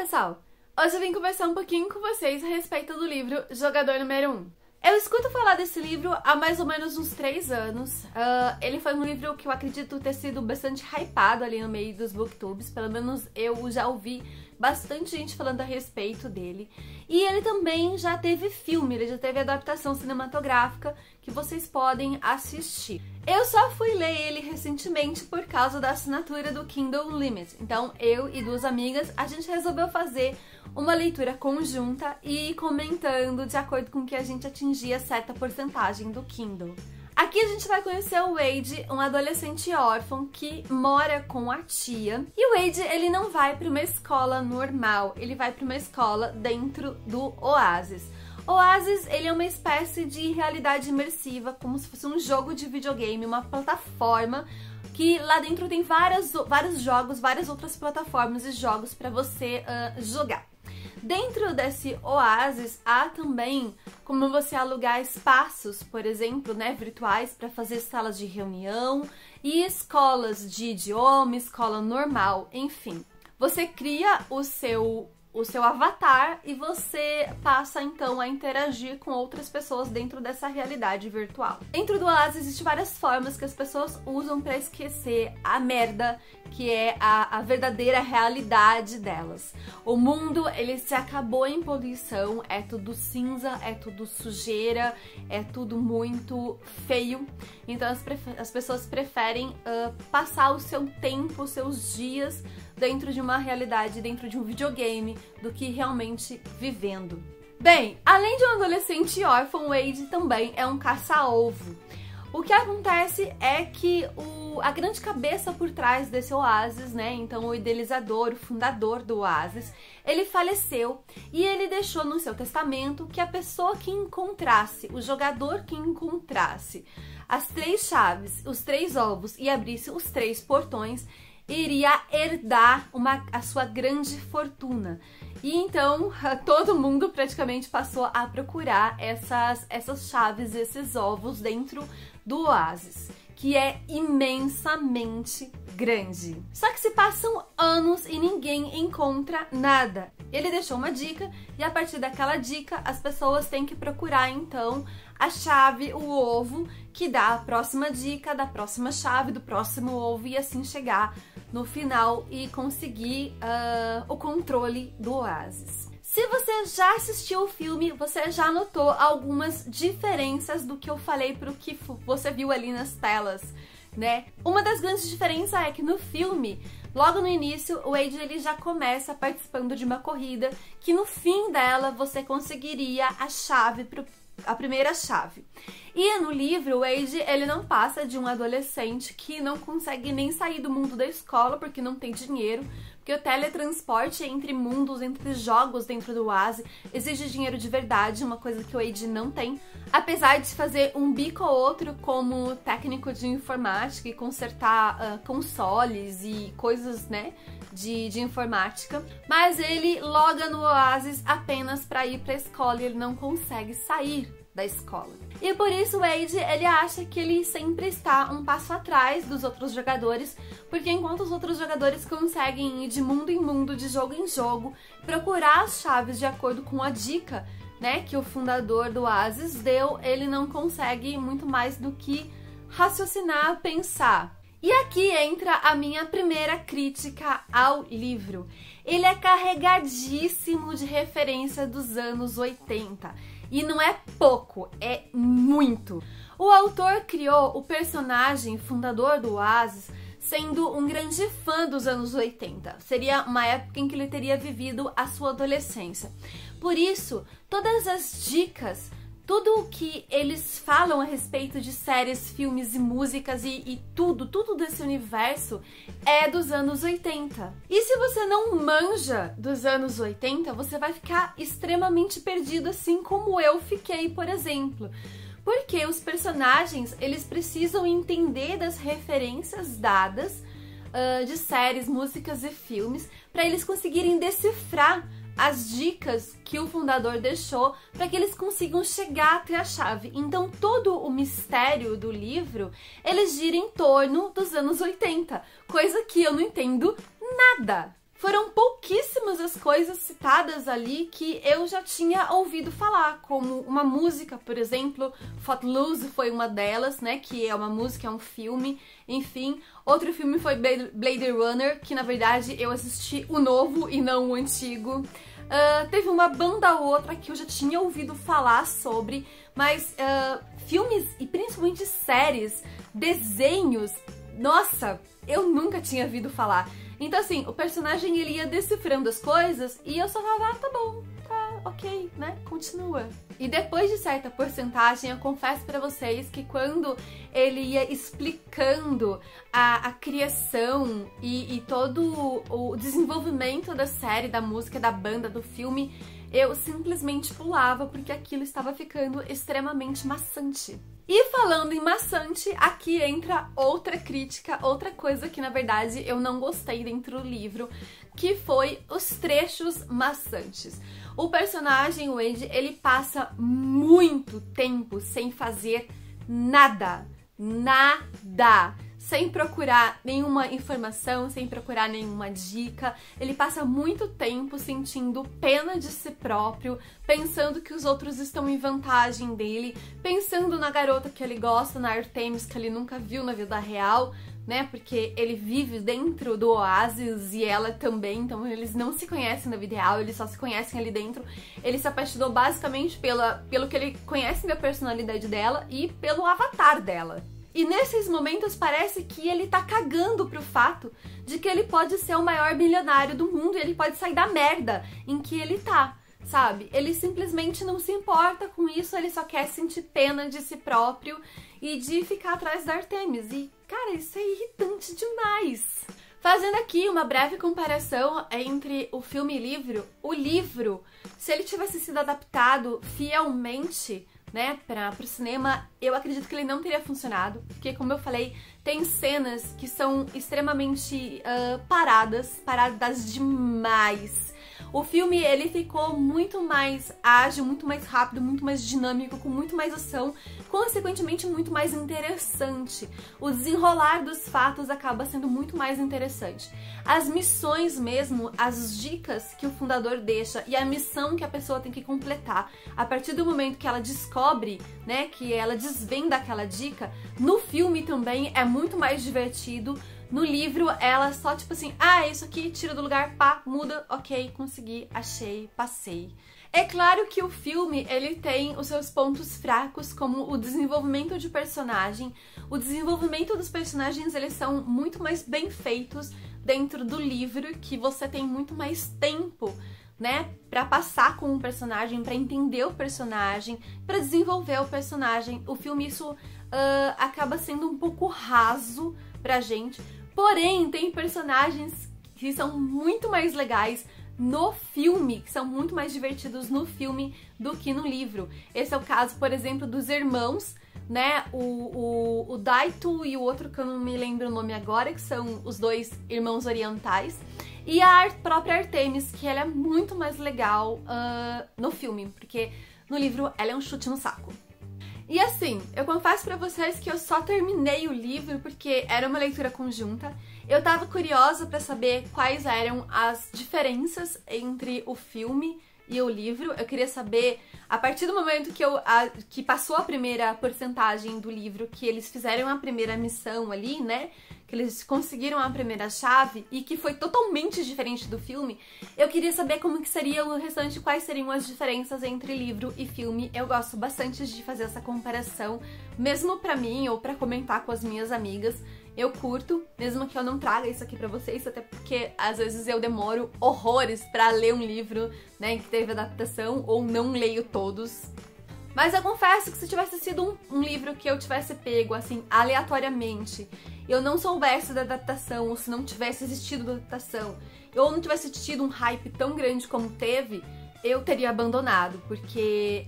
pessoal! Hoje eu vim conversar um pouquinho com vocês a respeito do livro Jogador Número 1. Eu escuto falar desse livro há mais ou menos uns 3 anos. Ele foi um livro que eu acredito ter sido bastante hypado ali no meio dos booktubes. Pelo menos eu já ouvi bastante gente falando a respeito dele. E ele também já teve filme, ele já teve adaptação cinematográfica que vocês podem assistir. Eu só fui ler ele recentemente por causa da assinatura do Kindle Unlimited. Então eu e 2 amigas, a gente resolveu fazer uma leitura conjunta e ir comentando de acordo com que a gente atingia certa porcentagem do Kindle. Aqui a gente vai conhecer o Wade, um adolescente órfão que mora com a tia. E o Wade, ele não vai para uma escola normal, ele vai para uma escola dentro do Oasis. Oasis, ele é uma espécie de realidade imersiva, como se fosse um jogo de videogame, uma plataforma que lá dentro tem vários jogos, várias outras plataformas e jogos para você jogar. Dentro desse Oasis há também como você alugar espaços, por exemplo, virtuais para fazer salas de reunião e escolas de idioma, escola normal, enfim. Você cria o seu avatar e você passa então a interagir com outras pessoas dentro dessa realidade virtual. Dentro do Oasis existem várias formas que as pessoas usam para esquecer a merda que é a verdadeira realidade delas. O mundo, ele se acabou em poluição, é tudo cinza, é tudo sujeira, é tudo muito feio. Então as pessoas preferem passar o seu tempo, os seus dias dentro de uma realidade, dentro de um videogame, do que realmente vivendo. Bem, além de um adolescente órfão, Wade também é um caça-ovo. O que acontece é que a grande cabeça por trás desse Oasis, então o idealizador, o fundador do Oasis, ele faleceu e ele deixou no seu testamento que a pessoa que encontrasse, o jogador que encontrasse as 3 chaves, os 3 ovos e abrisse os 3 portões, iria herdar a sua grande fortuna. E então todo mundo praticamente passou a procurar essas chaves, esses ovos dentro do Oasis, que é imensamente grande. Só que se passam anos e ninguém encontra nada. Ele deixou uma dica e a partir daquela dica as pessoas têm que procurar então a chave, o ovo, que dá a próxima dica, da próxima chave, do próximo ovo e assim chegar no final e conseguir o controle do Oasis. Se você já assistiu o filme, você já notou algumas diferenças do que eu falei pro que você viu ali nas telas, Uma das grandes diferenças é que no filme, logo no início, o Wade ele já começa participando de uma corrida que no fim dela você conseguiria a primeira chave. E no livro, o Wade, ele não passa de um adolescente que não consegue nem sair do mundo da escola porque não tem dinheiro, porque o teletransporte entre mundos, entre jogos dentro do Oasis, exige dinheiro de verdade, uma coisa que o Wade não tem. Apesar de fazer um bico ou outro como técnico de informática e consertar consoles e coisas, de informática. Mas ele loga no Oasis apenas para ir para a escola e ele não consegue sair da escola. E por isso o Wade, ele acha que ele sempre está um passo atrás dos outros jogadores, porque enquanto os outros jogadores conseguem ir de mundo em mundo, de jogo em jogo, procurar as chaves de acordo com a dica, que o fundador do Oasis deu, ele não consegue muito mais do que raciocinar, pensar. E aqui entra a minha primeira crítica ao livro. Ele é carregadíssimo de referência dos anos 80. E não é pouco, é muito. O autor criou o personagem fundador do Oasis sendo um grande fã dos anos 80. Seria uma época em que ele teria vivido a sua adolescência. Por isso, todas as dicas, tudo o que eles falam a respeito de séries, filmes e músicas e tudo desse universo é dos anos 80. E se você não manja dos anos 80, você vai ficar extremamente perdido, assim como eu fiquei, por exemplo. Porque os personagens, eles precisam entender das referências dadas de séries, músicas e filmes para eles conseguirem decifrar as dicas que o fundador deixou para que eles consigam chegar até a chave. Então todo o mistério do livro, ele gira em torno dos anos 80, coisa que eu não entendo nada. Foram pouquíssimas algumas das coisas citadas ali que eu já tinha ouvido falar, como uma música, por exemplo, Footloose foi uma delas, né, que é uma música, é um filme, enfim. Outro filme foi Blade Runner, que na verdade eu assisti o novo e não o antigo. Teve uma banda ou outra que eu já tinha ouvido falar sobre, mas filmes e principalmente séries, desenhos, nossa, eu nunca tinha ouvido falar. Então assim, o personagem ele ia decifrando as coisas e eu só falava, tá bom, tá ok, né, continua. E depois de certa porcentagem, eu confesso pra vocês que quando ele ia explicando a criação e todo o desenvolvimento da série, da música, da banda, do filme, eu simplesmente pulava porque aquilo estava ficando extremamente maçante. E falando em maçante, aqui entra outra crítica, outra coisa que na verdade eu não gostei dentro do livro, que foi os trechos maçantes. O personagem, o Wade, ele passa muito tempo sem fazer nada, sem procurar nenhuma informação, sem procurar nenhuma dica. Ele passa muito tempo sentindo pena de si próprio, pensando que os outros estão em vantagem dele, pensando na garota que ele gosta, na Artemis, que ele nunca viu na vida real, né? Porque ele vive dentro do oásis e ela também, então eles não se conhecem na vida real, eles só se conhecem ali dentro. Ele se apaixonou basicamente pelo que ele conhece da personalidade dela e pelo avatar dela. E nesses momentos parece que ele tá cagando pro fato de que ele pode ser o maior bilionário do mundo e ele pode sair da merda em que ele tá, sabe? Ele simplesmente não se importa com isso, ele só quer sentir pena de si próprio e de ficar atrás da Artemis. E, cara, isso é irritante demais. Fazendo aqui uma breve comparação entre o filme e o livro, se ele tivesse sido adaptado fielmente, né, pro cinema, eu acredito que ele não teria funcionado, porque, como eu falei, tem cenas que são extremamente paradas demais. O filme, ele ficou muito mais ágil, muito mais rápido, muito mais dinâmico, com muito mais ação, consequentemente muito mais interessante. O desenrolar dos fatos acaba sendo muito mais interessante. As missões mesmo, as dicas que o fundador deixa e a missão que a pessoa tem que completar, a partir do momento que ela descobre, né, que ela desvenda aquela dica, no filme também é muito mais divertido. No livro, ela só tipo assim, isso aqui, tira do lugar, pá, muda, ok, consegui, achei, passei. É claro que o filme, ele tem os seus pontos fracos, como o desenvolvimento de personagem. O desenvolvimento dos personagens, eles são muito mais bem feitos dentro do livro, que você tem muito mais tempo, né, pra passar com o personagem, pra entender o personagem, pra desenvolver o personagem. O filme, isso acaba sendo um pouco raso pra gente. Porém, tem personagens que são muito mais legais no filme, que são muito mais divertidos no filme do que no livro. Esse é o caso, por exemplo, dos irmãos, né? O Daito e o outro que eu não me lembro o nome agora, que são os dois irmãos orientais. E a própria Artemis, que ela é muito mais legal no filme, porque no livro ela é um chute no saco. E assim, eu confesso pra vocês que eu só terminei o livro porque era uma leitura conjunta. Eu tava curiosa pra saber quais eram as diferenças entre o filme e o livro. Eu queria saber, a partir do momento que passou a primeira porcentagem do livro, que eles fizeram a primeira missão ali, né? Que eles conseguiram a primeira chave e que foi totalmente diferente do filme, eu queria saber como que seria o restante, quais seriam as diferenças entre livro e filme. Eu gosto bastante de fazer essa comparação, mesmo pra mim ou pra comentar com as minhas amigas. Eu curto, mesmo que eu não traga isso aqui pra vocês, até porque às vezes eu demoro horrores pra ler um livro, né, que teve adaptação, ou não leio todos. Mas eu confesso que se tivesse sido um livro que eu tivesse pego, assim, aleatoriamente, eu não soubesse da adaptação, ou se não tivesse existido a adaptação, ou não tivesse tido um hype tão grande como teve, eu teria abandonado, porque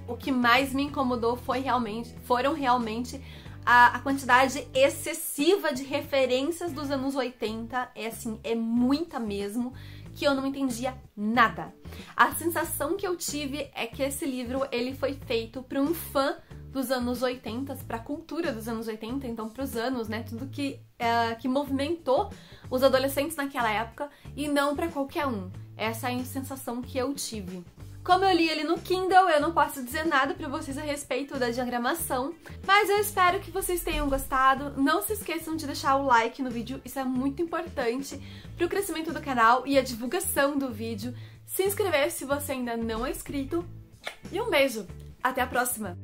o que mais me incomodou foram realmente a quantidade excessiva de referências dos anos 80, é muita mesmo, que eu não entendia nada. A sensação que eu tive é que esse livro, ele foi feito para um fã dos anos 80, para a cultura dos anos 80, então para os anos, né, tudo que movimentou os adolescentes naquela época, e não para qualquer um. Essa é a sensação que eu tive. Como eu li ele no Kindle, eu não posso dizer nada pra vocês a respeito da diagramação, mas eu espero que vocês tenham gostado. Não se esqueçam de deixar o like no vídeo, isso é muito importante pro crescimento do canal e a divulgação do vídeo. Se inscrever se você ainda não é inscrito. E um beijo! Até a próxima!